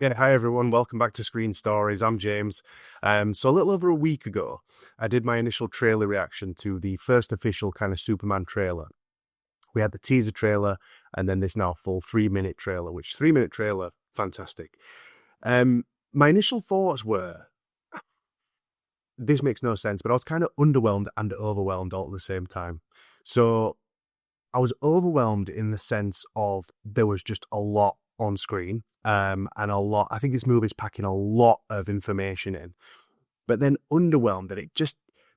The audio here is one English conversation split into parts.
Yeah, hi everyone. Welcome back to Screen Stories. I'm James. So a little over a week ago, I did my initial trailer reaction to the first official kind of Superman trailer. We had the teaser trailer and then this now full 3-minute trailer, which 3-minute trailer, fantastic. My initial thoughts were, this makes no sense, but I was kind of underwhelmed and overwhelmed all at the same time. So I was overwhelmed in the sense of there was just a lot on screen, and a lot. I think this movie's packing a lot of information in, but then underwhelmed that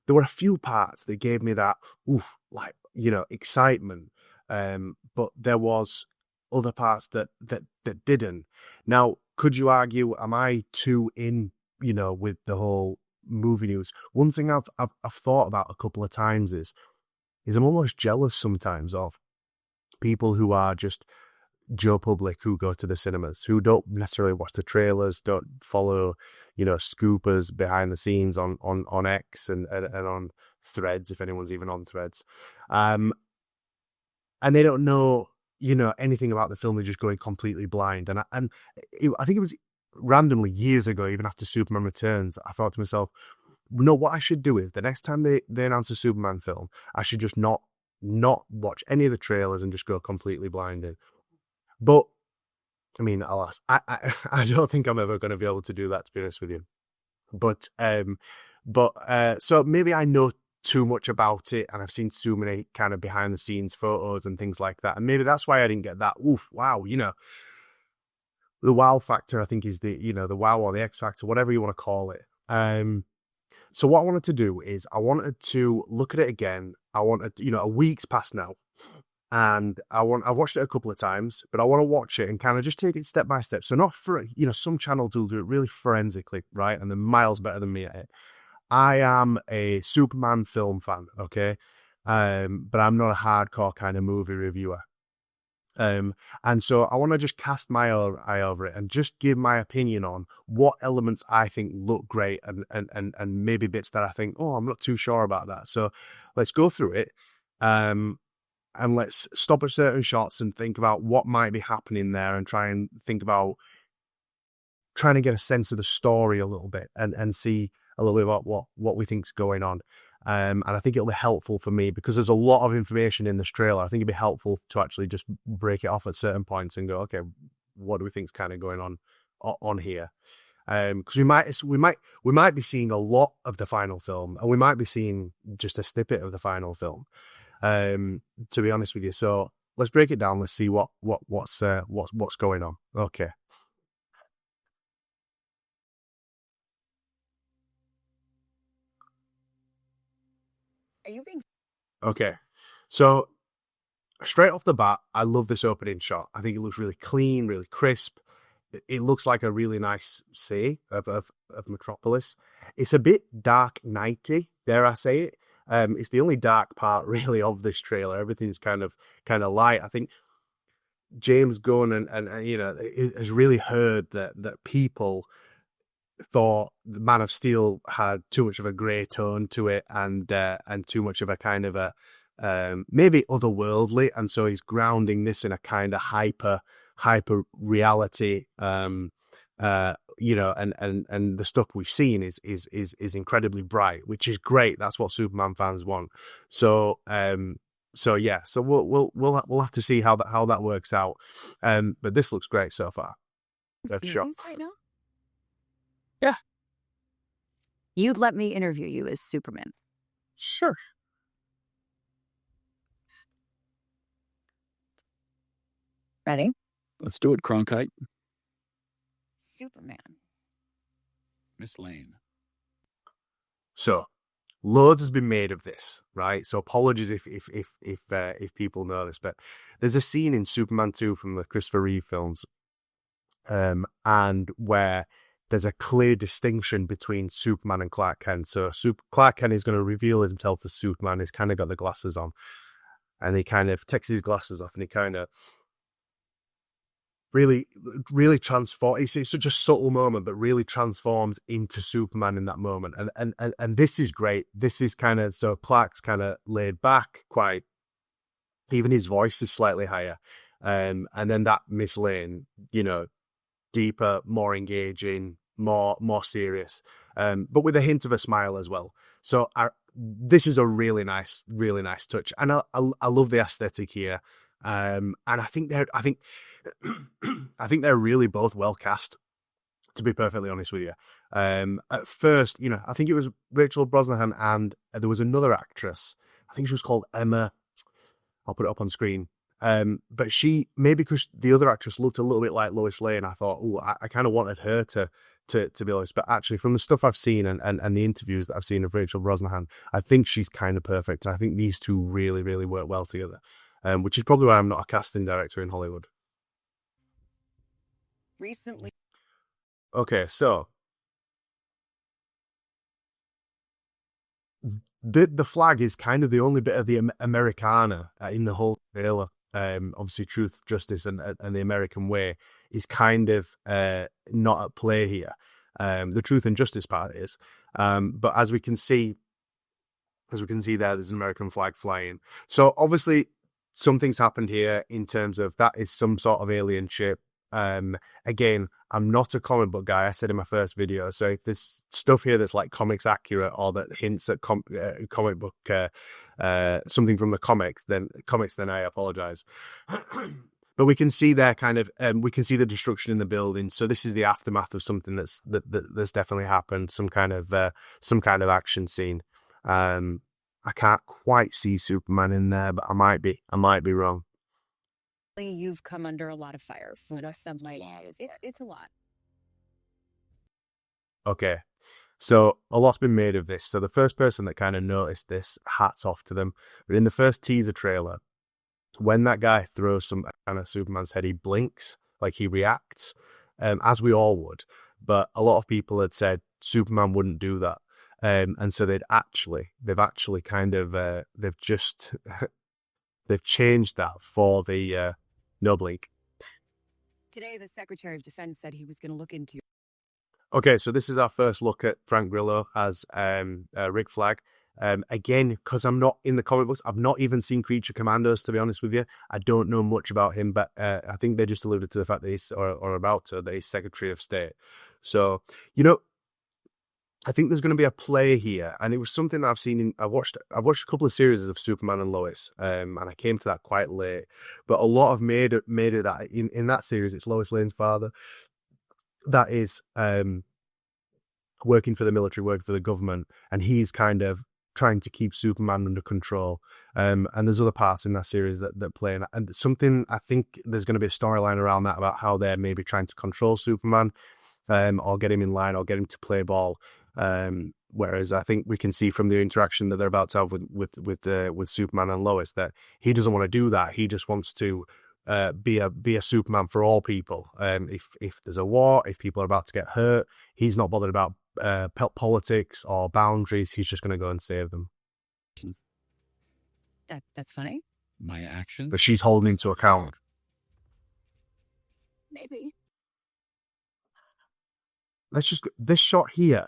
there were a few parts that gave me that oof, like excitement, but there was other parts that didn't. Now, could you argue? Am I too in? With the whole movie news. One thing I've thought about a couple of times is I'm almost jealous sometimes of people who are just Joe Public who go to the cinemas, who don't necessarily watch the trailers, don't follow, scoopers behind the scenes on X and on Threads, if anyone's even on Threads. And they don't know, anything about the film. They're just going completely blind. I think it was randomly years ago, even after Superman Returns, I thought to myself, no, what I should do is the next time they announce a Superman film, I should just not watch any of the trailers and just go completely blinded. But I mean, alas, I don't think I'm ever going to be able to do that, to be honest with you. So maybe I know too much about it, and I've seen too many kind of behind the scenes photos and things like that, and maybe that's why I didn't get that. Oof, wow, the wow factor. I think is the wow or the X factor, whatever you want to call it. So what I wanted to do is I wanted to look at it again. I wanted, a week's passed now, and I've watched it a couple of times, but I want to watch it and kind of just take it step by step. So not for, some channels will do it really forensically, right? And they're miles better than me at it. I am a Superman film fan, okay? But I'm not a hardcore kind of movie reviewer. And so I want to just cast my eye over it and just give my opinion on what elements I think look great and maybe bits that I think, oh, I'm not too sure about that. So let's go through it. And let's stop at certain shots and think about what might be happening there and try and think about trying to get a sense of the story a little bit and see a little bit about what we think's going on. And I think it'll be helpful for me because there's a lot of information in this trailer. I think it'd be helpful to actually just break it off at certain points and go, okay, what do we think's kind of going on here? Because we might be seeing a lot of the final film, and we might be seeing just a snippet of the final film. To be honest with you, so let's break it down. Let's see what's going on. Okay. Are you being Okay. So straight off the bat, I love this opening shot. I think it looks really clean, really crisp. It looks like a really nice sea of Metropolis. It's a bit dark nighty, dare I say it. It's the only dark part really of this trailer. Everything's kind of light. I think James Gunn and has really heard that people thought Man of Steel had too much of a grey tone to it and too much of a kind of a maybe otherworldly, and so he's grounding this in a kind of hyper reality. And the stuff we've seen is incredibly bright, which is great. That's what Superman fans want. So yeah, so we'll have to see how that works out. But this looks great so far. That's shot right now? Yeah, You'd let me interview you as Superman. sure. Ready? Let's do it, Cronkite. Superman. Miss Lane. So loads has been made of this, right? So apologies if people know this, but there's a scene in Superman 2 from the Christopher Reeve films, and where there's a clear distinction between Superman and Clark Kent. So Clark Kent is going to reveal himself as Superman. He's kind of got the glasses on, and he kind of takes his glasses off, and he kind of really transforms. It's such a subtle moment, but really transforms into Superman in that moment. And this is great. This is kind of, so Clark's kind of laid back, quite, even his voice is slightly higher. And then that Miss Lane, deeper, more engaging, more serious, but with a hint of a smile as well. So this is a really nice touch, and I love the aesthetic here. And I think they're really both well cast, to be perfectly honest with you. At first, I think it was Rachel Brosnahan, and there was another actress. I think she was called Emma. I'll put it up on screen. But she, maybe because the other actress looked a little bit like Lois Lane, I thought, I kind of wanted her to be honest. But actually, from the stuff I've seen and the interviews that I've seen of Rachel Brosnahan, I think she's kind of perfect. And I think these two really, really work well together, which is probably why I'm not a casting director in Hollywood. Recently. Okay, so the flag is kind of the only bit of the Americana in the whole trailer. Obviously, truth, justice, and the American way is kind of not at play here. The truth and justice part is, but as we can see there's an American flag flying. So obviously, something's happened here in terms of that is some sort of alien ship. Again, I'm not a comic book guy. I said in my first video. So if there's stuff here that's like comics accurate or that hints at comic book, something from the comics, then I apologize. But we can see there we can see the destruction in the building. So this is the aftermath of something that's definitely happened. Some kind of action scene. I can't quite see Superman in there, but I might be wrong. You've come under a lot of fire. It's a lot. Okay, so a lot's been made of this. So the first person that kind of noticed this, hats off to them. But in the first teaser trailer, when that guy throws some kind of Superman's head, he blinks, like he reacts, as we all would. But a lot of people had said Superman wouldn't do that, and so they've actually kind of they've changed that for the no blink. Today, the Secretary of Defense said he was going to look into. Okay, so this is our first look at Frank Grillo as Rick Flag. Again, because I'm not in the comic books, I've not even seen Creature Commandos, to be honest with you. I don't know much about him, but I think they just alluded to the fact that he's, that he's Secretary of State. So, I think there's going to be a play here, and it was something that I've seen. I've watched a couple of series of Superman and Lois, and I came to that quite late. But a lot have made it that in that series, it's Lois Lane's father that is working for the military, working for the government, and he's kind of trying to keep Superman under control. And there's other parts in that series that play, and something I think there's going to be a storyline around that about how they're maybe trying to control Superman, or get him in line, or get him to play ball. Whereas I think we can see from the interaction that they're about to have with Superman and Lois that he doesn't want to do that. He just wants to be a Superman for all people. If there's a war, if people are about to get hurt, he's not bothered about politics or boundaries. He's just going to go and save them. That's funny. My actions? But she's holding him to account. Maybe. Let's just this shot here.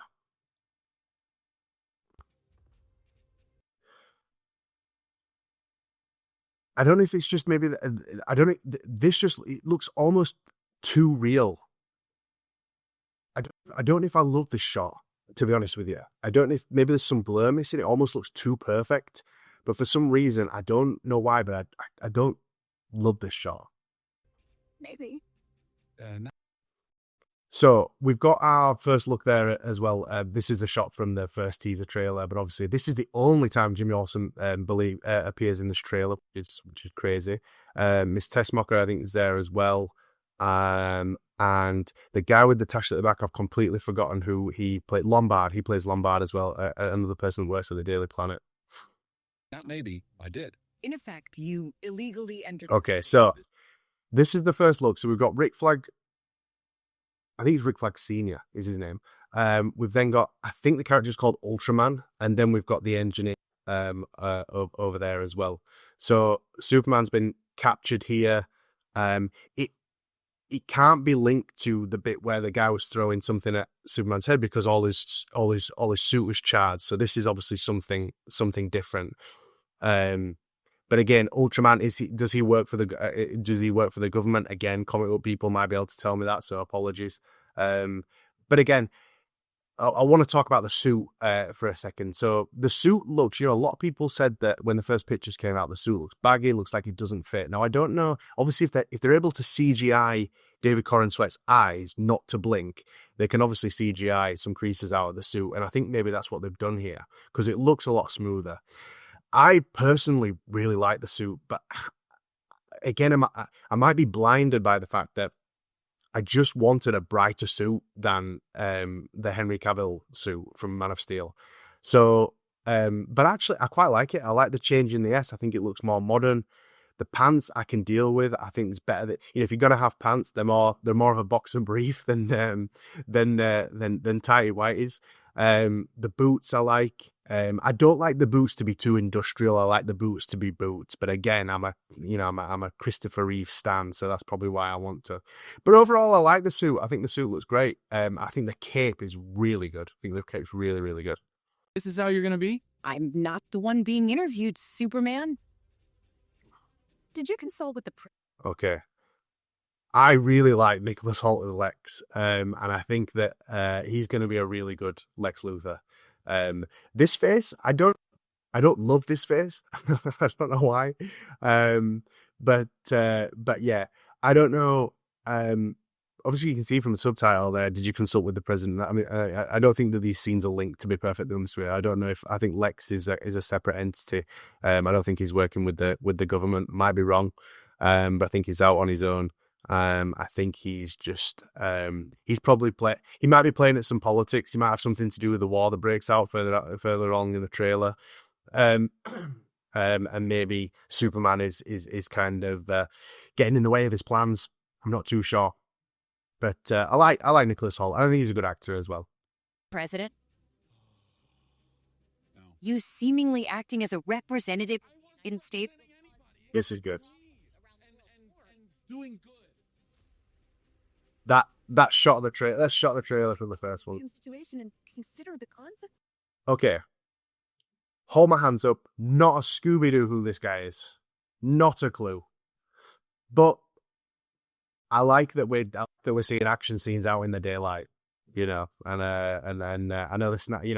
I don't know if it's just maybe, I don't know, this just, it looks almost too real. I don't know if I love this shot, to be honest with you. I don't know if maybe there's some blur missing. It almost looks too perfect. But for some reason, I don't know why, but I don't love this shot. Maybe. So we've got our first look there as well. This is a shot from the first teaser trailer, but obviously this is the only time Jimmy Olsen appears in this trailer, which is crazy. Miss Tessmacher, I think, is there as well. And the guy with the tash at the back, I've completely forgotten who he played. Lombard. He plays Lombard as well. Another person that works at the Daily Planet. Not maybe. I did. In effect, you illegally entered. Okay, so this is the first look. So we've got Rick Flag. I think it's Rick Flag Sr. is his name. We've then got, I think the character's called Ultraman, and then we've got the engineer over there as well. So Superman's been captured here. It can't be linked to the bit where the guy was throwing something at Superman's head because all his suit was charred. So this is obviously something different. But again, Ultraman, does he work for the government? Again, comic book people might be able to tell me that, so apologies. But again, I want to talk about the suit for a second. So the suit looks, a lot of people said that when the first pictures came out, the suit looks baggy, looks like it doesn't fit. Now, I don't know. Obviously, if they're able to CGI David Corenswet's eyes not to blink, they can obviously CGI some creases out of the suit. And I think maybe that's what they've done here, because it looks a lot smoother. I personally really like the suit, but again, I might be blinded by the fact that I just wanted a brighter suit than the Henry Cavill suit from Man of Steel. So, but actually, I quite like it. I like the change in the S. I think it looks more modern. The pants I can deal with. I think it's better that, if you're gonna have pants, they're more of a boxer brief than tighty whities. The boots I like. I don't like the boots to be too industrial. I like the boots to be boots. But again, I'm a Christopher Reeve stan, so that's probably why I want to. But overall, I like the suit. I think the suit looks great. I think the cape is really good. I think the cape's really, really good. This is how you're going to be? I'm not the one being interviewed, Superman. Did you consult with the... Okay. I really like Nicholas Hoult as Lex, and I think that he's going to be a really good Lex Luthor. This face, I don't love this face. I don't know why, but yeah, I don't know. Obviously, you can see from the subtitle there. Did you consult with the president? I mean, I don't think that these scenes are linked. To be perfectly honest with you, I don't know if I think Lex is a separate entity. I don't think he's working with the government. Might be wrong, but I think he's out on his own. I think he's just he might be playing at some politics. He might have something to do with the war that breaks out further on in the trailer. And maybe Superman is kind of getting in the way of his plans. I'm not too sure. But I like Nicholas Hoult. I think he's a good actor as well. President? No. You seemingly acting as a representative in state... This is good. Doing good. That shot of the trailer. Let's shot the trailer for the first one. Situation and consider the concept. Okay. Hold my hands up. Not a Scooby-Doo who this guy is. Not a clue. But I like that we're seeing action scenes out in the daylight, and I know this, I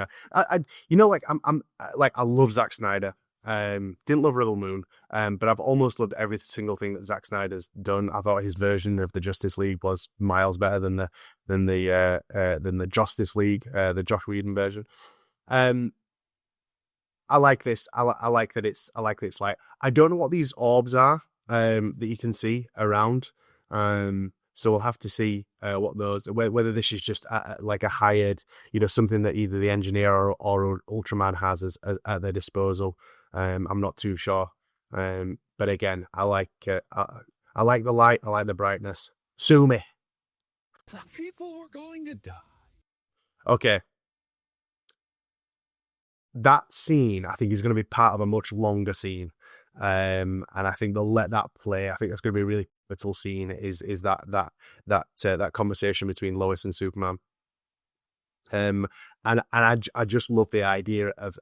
love Zack Snyder. Didn't love Rebel Moon, but I've almost loved every single thing that Zack Snyder's done. I thought his version of the Justice League was miles better than the Justice League, the Joss Whedon version. I like this. I like that it's like, I don't know what these orbs are that you can see around. So we'll have to see what those, whether this is just like a hired, something that either the engineer or Ultraman has at their disposal. I'm not too sure. But again, I like the light. I like the brightness. Sue me. People are going to die. Okay. That scene, I think, is going to be part of a much longer scene. And I think they'll let that play. I think that's going to be a really pivotal scene. Is that conversation between Lois and Superman. And I just love the idea of,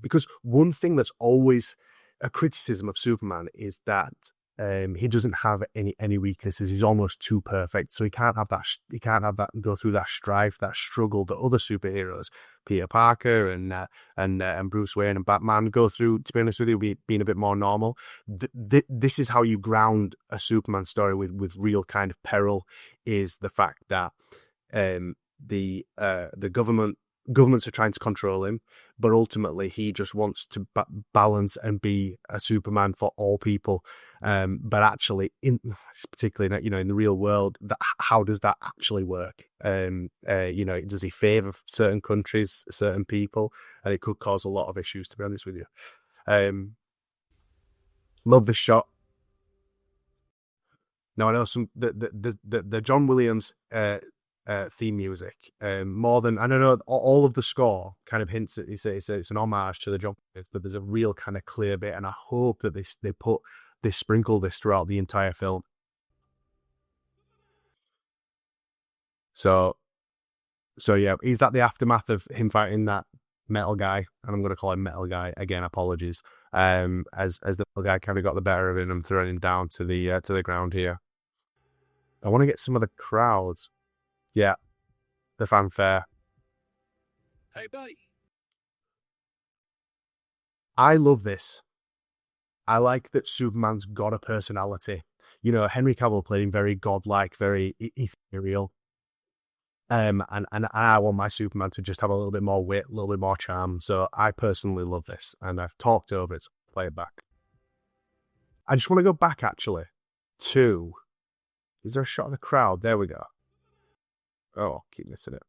because one thing that's always a criticism of Superman is that he doesn't have any weaknesses. He's almost too perfect, so he can't have that go through that strife, that struggle that other superheroes, Peter Parker and Bruce Wayne and Batman, go through. To be honest with you, being a bit more normal. This is how you ground a Superman story with real kind of peril. Is the fact that the governments are trying to control him, but ultimately he just wants to balance and be a Superman for all people. But actually, particularly in the real world, how does that actually work? Does he favor certain countries, certain people, and it could cause a lot of issues. To be honest with you, love this shot. Now I know the John Williams theme music, more than, I don't know, all of the score kind of hints at it's an homage to the John Williams, but there's a real kind of clear bit, and I hope that they sprinkle this throughout the entire film. So yeah, is that the aftermath of him fighting that metal guy? And I'm going to call him Metal Guy again. Apologies. as the little guy kind of got the better of him and throwing him down to the ground here. I want to get some of the crowds. Yeah, the fanfare. Hey, buddy. I love this. I like that Superman's got a personality. You know, Henry Cavill played him very godlike, very ethereal. And I want my Superman to just have a little bit more wit, a little bit more charm. So I personally love this, and I've talked over it, so I'll play it back. I just want to go back, actually, to... Is there a shot of the crowd? There we go. Oh, I'll keep missing it.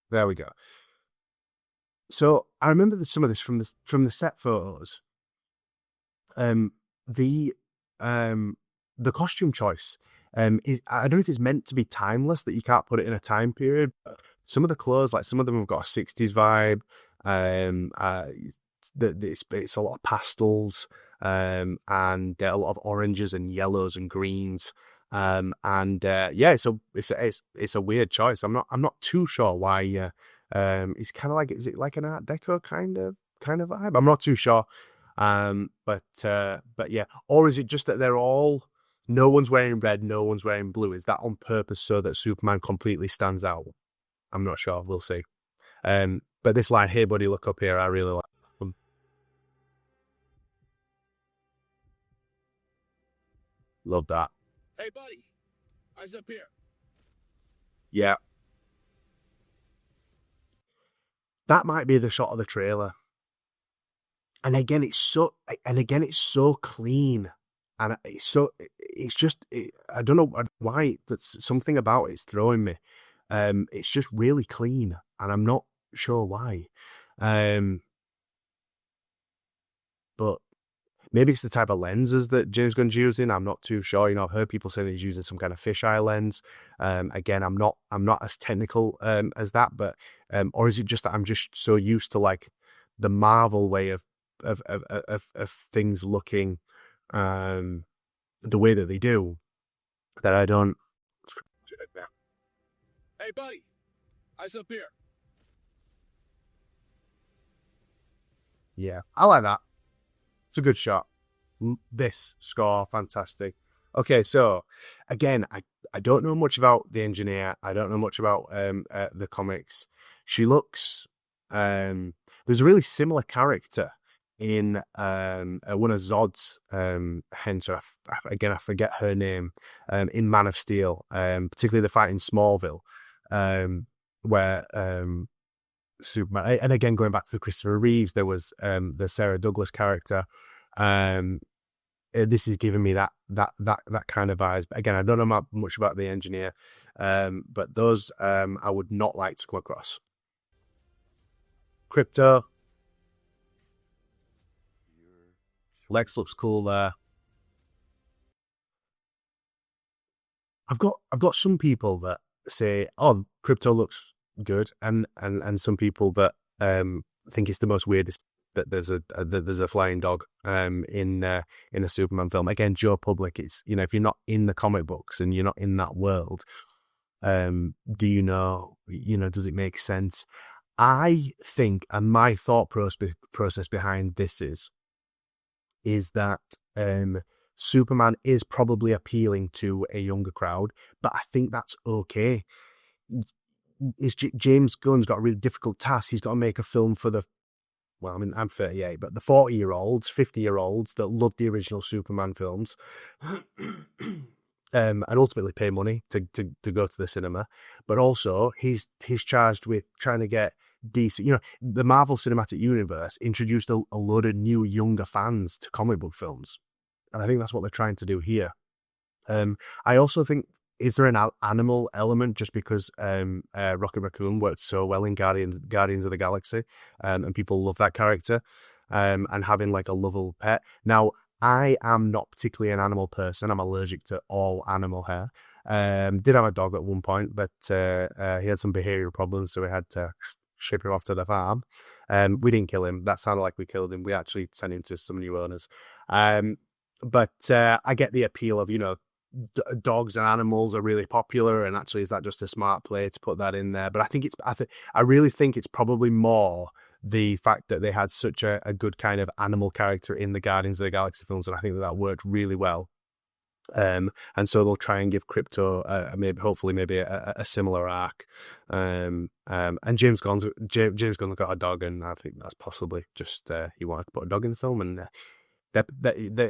There we go. So I remember some of this from the set photos. The costume choice is, I don't know if it's meant to be timeless, that you can't put it in a time period. But some of the clothes, like some of them have got a 60s vibe. It's a lot of pastels, and a lot of oranges and yellows and greens. Yeah, it's a weird choice. I'm not too sure why. It's kind of like, is it like an Art Deco kind of vibe? I'm not too sure. But yeah, or is it just that no one's wearing red, no one's wearing blue? Is that on purpose so that Superman completely stands out? I'm not sure. We'll see. But this line, "Hey buddy, look up here," I really like. Love that. Hey, buddy. Eyes up here. Yeah. That might be the shot of the trailer. And again, it's so clean. And I don't know why, but something about it's throwing me. It's just really clean, and I'm not sure why. But maybe it's the type of lenses that James Gunn's using. I'm not too sure. You know, I've heard people saying he's using some kind of fisheye lens. Again, I'm not as technical as that, but or is it just that I'm just so used to like the Marvel way of things looking the way that they do, that I don't. Hey, buddy. Eyes up here. Yeah, I like that. It's a good shot. This score, fantastic. Okay, so again, I don't know much about the engineer. I don't know much about the comics. She looks. There's a really similar character in one of Zod's henchmen. Again, I forget her name. In Man of Steel, particularly the fight in Smallville, where Superman, and again going back to the Christopher Reeves, there was the Sarah Douglas character. This is giving me that kind of vibes. But again, I don't know much about the engineer, but those I would not like to come across. Crypto. Lex looks cool there. I've got some people that say, "Oh, Crypto looks good," and some people that think it's the most weirdest that there's a flying dog in a Superman film. Again, Joe Public. It's, you know, if you're not in the comic books and you're not in that world, do you know? You know, does it make sense? I think, and my thought process behind this is that Superman is probably appealing to a younger crowd, but I think that's okay. James Gunn's got a really difficult task. He's got to make a film for well, I mean, I'm 38, but the 40-year-olds, 50-year-olds that love the original Superman films, and ultimately pay money to go to the cinema. But also, he's charged with trying to get decent. You know, the Marvel Cinematic Universe introduced a load of new, younger fans to comic book films, and I think that's what they're trying to do here. I also think, is there an animal element, just because Rocket Raccoon worked so well in Guardians of the Galaxy, and people love that character, and having like a lovable pet. Now, I am not particularly an animal person. I'm allergic to all animal hair. Did have a dog at one point, but he had some behavioural problems, so we had to ship him off to the farm. We didn't kill him. That sounded like we killed him. We actually sent him to some new owners. But I get the appeal of, you know, dogs and animals are really popular, and actually, is that just a smart play to put that in there? But I think I really think it's probably more the fact that they had such a good kind of animal character in the Guardians of the Galaxy films, and I think that worked really well. And so they'll try and give Crypto hopefully a similar arc. And James Gunn's got a dog, and I think that's possibly just he wanted to put a dog in the film, and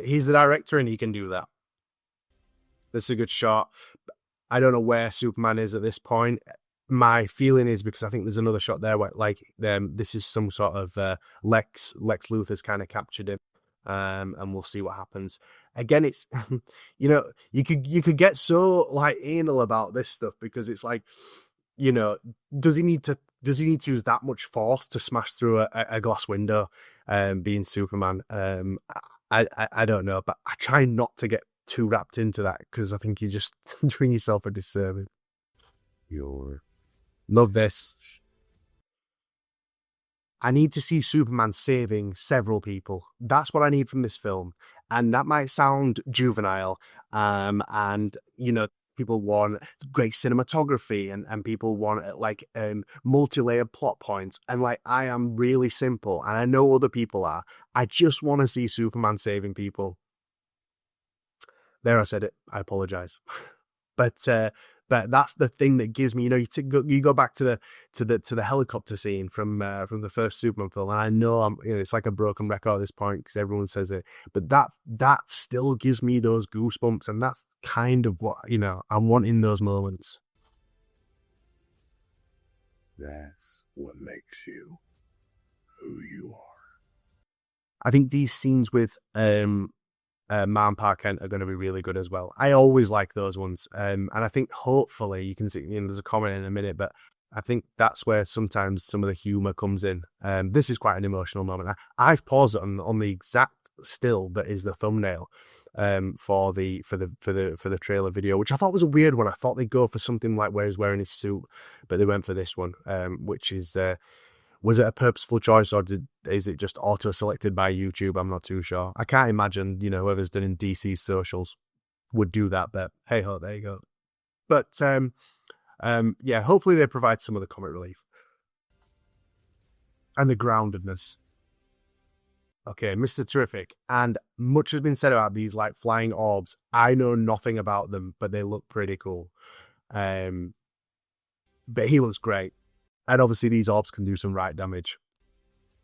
he's the director and he can do that. This is a good shot. I don't know where Superman is at this point. My feeling is, because I think there's another shot there where this is some sort of Lex Luthor's kind of captured him. And we'll see what happens. Again, it's you could get so like anal about this stuff, because it's like, does he need to use that much force to smash through a glass window, being Superman? I don't know, but I try not to get too wrapped into that, because I think you're just doing yourself a disservice. Love this. I need to see Superman saving several people. That's what I need from this film. And that might sound juvenile. And, people want great cinematography and people want multi-layered plot points. And I am really simple, and I know other people are. I just want to see Superman saving people. There, I said it. I apologize. But that's the thing that gives me, you go back to the helicopter scene from the first Superman film, and I know it's like a broken record at this point because everyone says it, but that still gives me those goosebumps, and that's kind of what I'm wanting, those moments. That's what makes you who you are. I think these scenes with Ma and Pa Kent are going to be really good as well. I always like those ones. And I think hopefully you can see, there's a comment in a minute, but I think that's where sometimes some of the humor comes in. This is quite an emotional moment. I've paused it on the exact still that is the thumbnail for the trailer video, which I thought was a weird one. I thought they'd go for something like where he's wearing his suit, but they went for this one, which is was it a purposeful choice, or is it just auto-selected by YouTube? I'm not too sure. I can't imagine, whoever's done in DC socials would do that, but hey-ho, there you go. But, hopefully they provide some of the comic relief. And the groundedness. Okay, Mr. Terrific. And much has been said about these, flying orbs. I know nothing about them, but they look pretty cool. But he looks great. And obviously these orbs can do some right damage.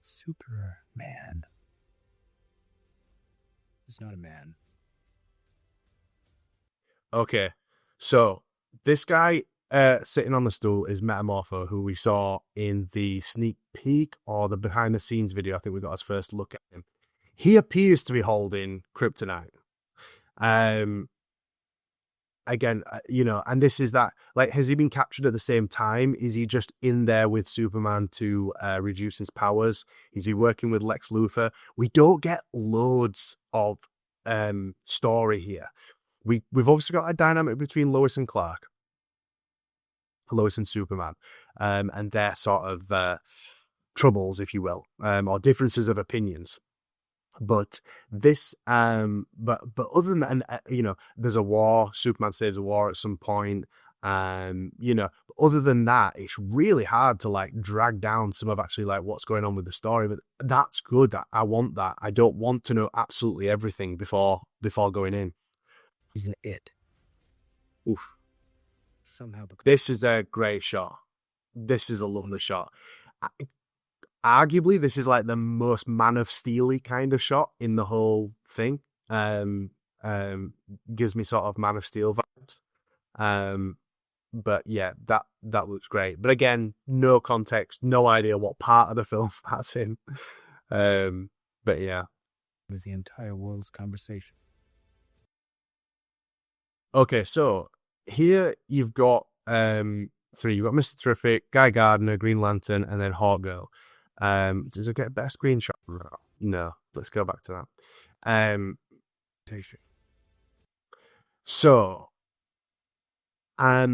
Superman is not a man. Okay, so this guy sitting on the stool is Metamorpho, who we saw in the sneak peek or the behind the scenes video. I think we got his first look at him. He appears to be holding kryptonite. Again, and this is that, has he been captured at the same time? Is he just in there with Superman to reduce his powers? Is he working with Lex Luthor? We don't get loads of story here. We've obviously got a dynamic between Lois and Clark, Lois and Superman, and their sort of troubles, if you will, or differences of opinions. But this, but other than that, there's a war. Superman saves a war at some point. Other than that, it's really hard to drag down some of actually what's going on with the story. But that's good. I want that. I don't want to know absolutely everything before going in. He's an it. Oof. Somehow. This is a great shot. This is a lovely shot. Arguably, this is the most Man of Steel-y kind of shot in the whole thing. Gives me sort of Man of Steel vibes. But yeah, that looks great. But again, no context, no idea what part of the film that's in. But yeah. It was the entire world's conversation. Okay, so here you've got three. You've got Mr. Terrific, Guy Gardner, Green Lantern, and then Hawkgirl. Does it get a better screenshot? No. Let's go back to that. So, I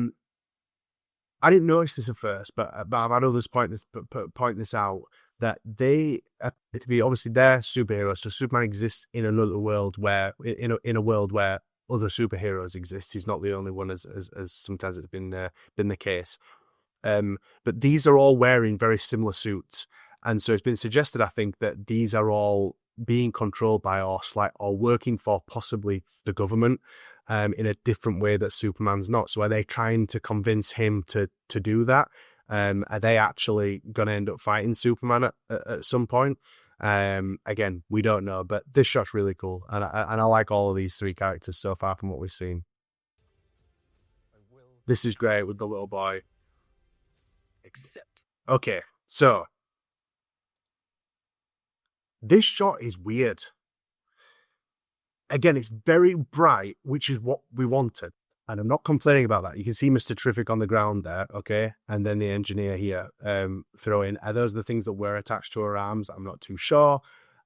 didn't notice this at first, but I've had others point this out, that they appear to be, obviously they're superheroes. So Superman exists in another world in a world where other superheroes exist. He's not the only one, as sometimes it's been the case. But these are all wearing very similar suits. And so it's been suggested, I think, that these are all being controlled by or working for possibly the government in a different way that Superman's not. So are they trying to convince him to do that? Are they actually going to end up fighting Superman at some point? Again, we don't know, but this shot's really cool, and I like all of these three characters so far from what we've seen. This is great with the little boy. Accept. Okay, so this shot is weird. Again, it's very bright, which is what we wanted. And I'm not complaining about that. You can see Mr. Terrific on the ground there, okay? And then the engineer here throwing. Are those the things that were attached to her arms? I'm not too sure.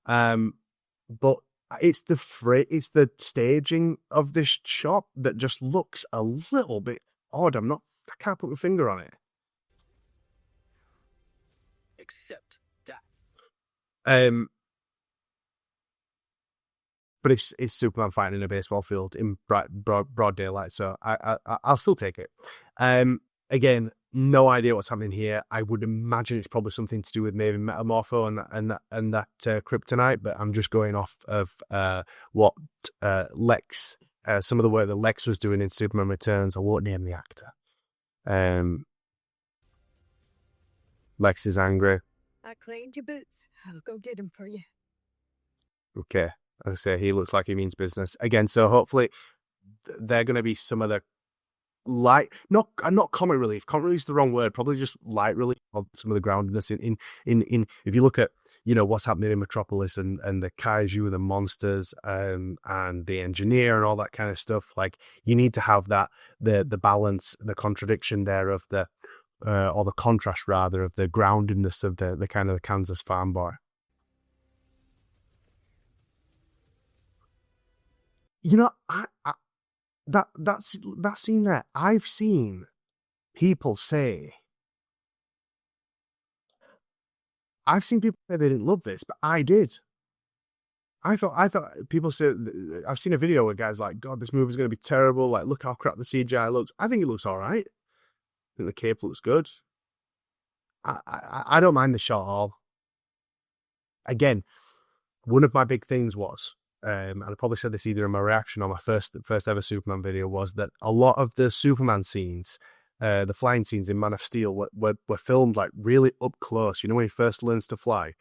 But it's the staging of this shot that just looks a little bit odd. I can't put my finger on it. Accept that. But it's Superman fighting in a baseball field in broad daylight, so I'll still take it. Again, no idea what's happening here. I would imagine it's probably something to do with maybe Metamorpho and that kryptonite, but I'm just going off of what Lex, some of the work that Lex was doing in Superman Returns. I won't name the actor. Lex is angry. I cleaned your boots. I'll go get them for you. Okay. I say he looks like he means business again. So hopefully they're going to be some of the light, not comic relief. Comic relief is the wrong word. Probably just light relief of some of the groundedness in. If you look at what's happening in Metropolis and the kaiju and the monsters and the engineer and all that kind of stuff, like you need to have that the balance, the contradiction there of the or the contrast rather of the groundedness of the kind of the Kansas farm boy. That scene there, I've seen people say they didn't love this, but I did. I thought people said, I've seen a video where guys like, God, this movie's going to be terrible. Like, look how crap the CGI looks. I think it looks all right. I think the cape looks good. I don't mind the shot at all. Again, one of my big things was, and I probably said this either in my reaction or my first ever Superman video, was that a lot of the Superman scenes, the flying scenes in Man of Steel were filmed like really up close, when he first learns to fly.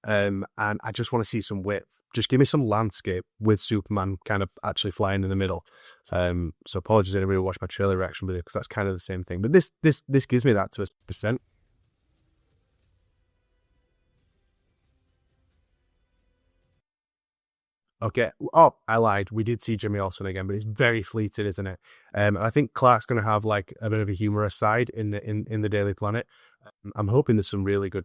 And I just want to see some width. Just give me some landscape with Superman kind of actually flying in the middle. So apologies anybody who watched my trailer reaction video, because that's kind of the same thing. But this gives me that to a percent. Okay. Oh, I lied. We did see Jimmy Olsen again, but it's very fleeting, isn't it? I think Clark's going to have like a bit of a humorous side in the Daily Planet. I'm hoping there's some really good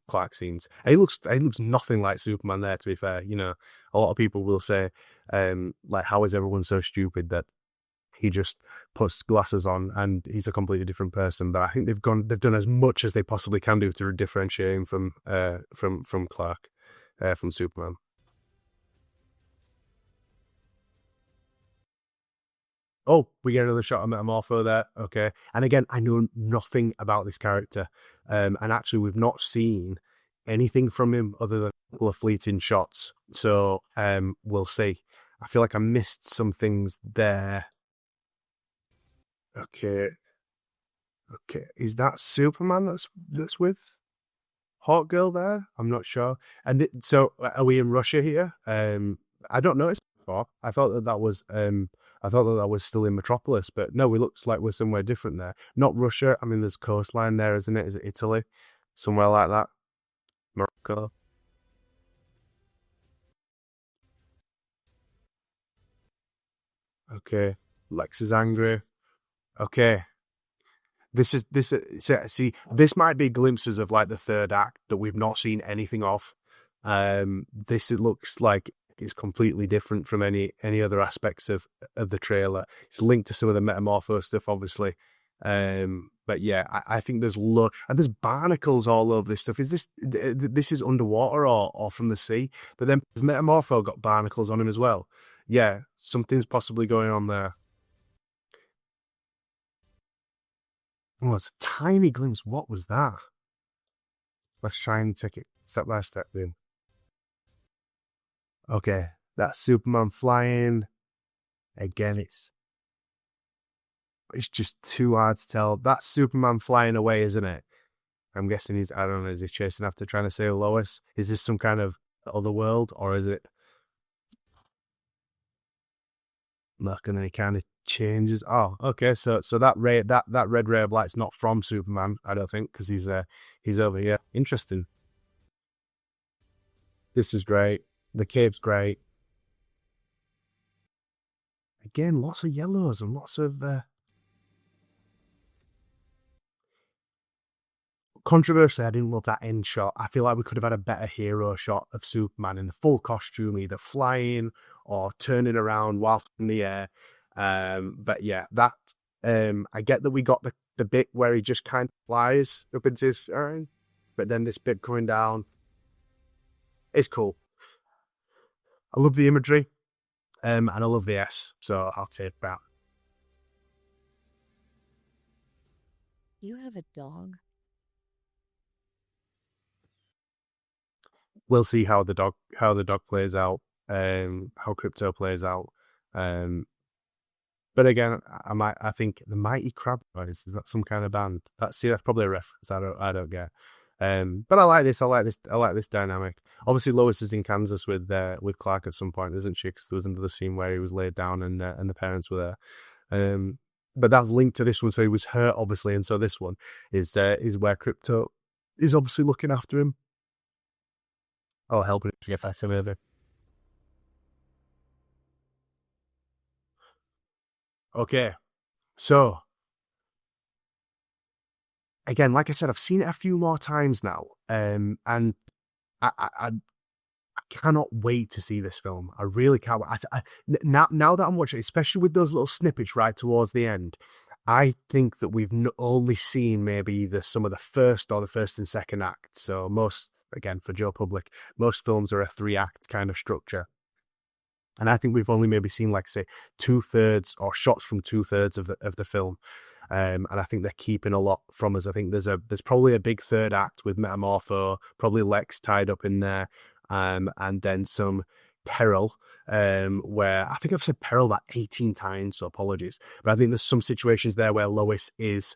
Clark scenes. He looks nothing like Superman there, to be fair. A lot of people will say, like, how is everyone so stupid that he just puts glasses on and he's a completely different person? But I think they've done as much as they possibly can do to differentiate him from Clark, from Superman. Oh, we get another shot of Metamorpho there. Okay. And again, I know nothing about this character. And actually, we've not seen anything from him other than a couple of fleeting shots. So we'll see. I feel like I missed some things there. Okay. Is that Superman that's with Hawkgirl there? I'm not sure. And so are we in Russia here? I don't know. I thought that was still in Metropolis, but no, it looks like we're somewhere different there. Not Russia. I mean, there's coastline there, isn't it? Is it Italy? Somewhere like that? Morocco? Okay. Lex is angry. Okay. This might be glimpses of like the third act that we've not seen anything of. It looks like it's completely different from any other aspects of the trailer. It's linked to some of the Metamorpho stuff, obviously. But yeah, I think there's and there's barnacles all over this stuff. Is this is underwater or from the sea? But then has Metamorpho got barnacles on him as well? Yeah, something's possibly going on there. Oh, it's a tiny glimpse. What was that? Let's try and take it step by step then. Okay, that's Superman flying. Again, it's just too hard to tell. That's Superman flying away, isn't it? I'm guessing I don't know, is he chasing after trying to save Lois? Is this some kind of other world, or is it? Look, and then he kind of changes. Oh, okay, so that red ray of light's not from Superman, I don't think, because he's over here. Interesting. This is great. The cape's great. Again, lots of yellows and lots of controversially, I didn't love that end shot. I feel like we could have had a better hero shot of Superman in the full costume, either flying or turning around whilst in the air. But yeah, that I get that we got the bit where he just kind of flies up into his iron, but then this bit coming down, it's cool. I love the imagery, and I love the S, so I'll take that. You have a dog? We'll see how the dog plays out, how Crypto plays out. But again, I think the Mighty Crab Boys, is that some kind of band? That's probably a reference I don't get. But I like this. I like this dynamic. Obviously, Lois is in Kansas with Clark at some point, isn't she? Because there was another scene where he was laid down and the parents were there. But that's linked to this one, so he was hurt obviously, and so this one is where Crypto is obviously looking after him. Oh, helping him to get better, maybe. Okay, so again, like I said, I've seen it a few more times now, and I cannot wait to see this film. I really can't wait. Now that I'm watching it, especially with those little snippets right towards the end, I think that we've only seen maybe either some of the first and second act. So most, again, for Joe Public, most films are a 3-act kind of structure. And I think we've only maybe seen, like, say, 2/3 or shots from 2/3 of the film. And I think they're keeping a lot from us. I think there's probably a big third act with Metamorpho, probably Lex tied up in there, and then some Peril, where I think I've said Peril about 18 times, so apologies. But I think there's some situations there where Lois is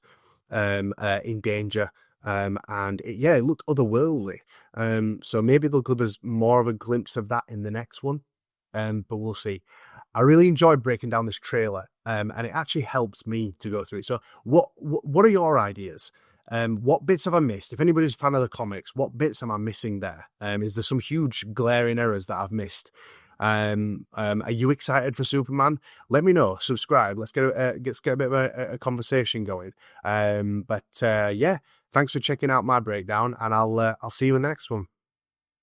in danger. And it looked otherworldly. So maybe they'll give us more of a glimpse of that in the next one. But we'll see. I really enjoyed breaking down this trailer, and it actually helps me to go through it. So what are your ideas? What bits have I missed? If anybody's a fan of the comics, what bits am I missing there? Is there some huge glaring errors that I've missed? Are you excited for Superman? Let me know. Subscribe. Let's get a bit of a conversation going. But thanks for checking out my breakdown, and I'll see you in the next one.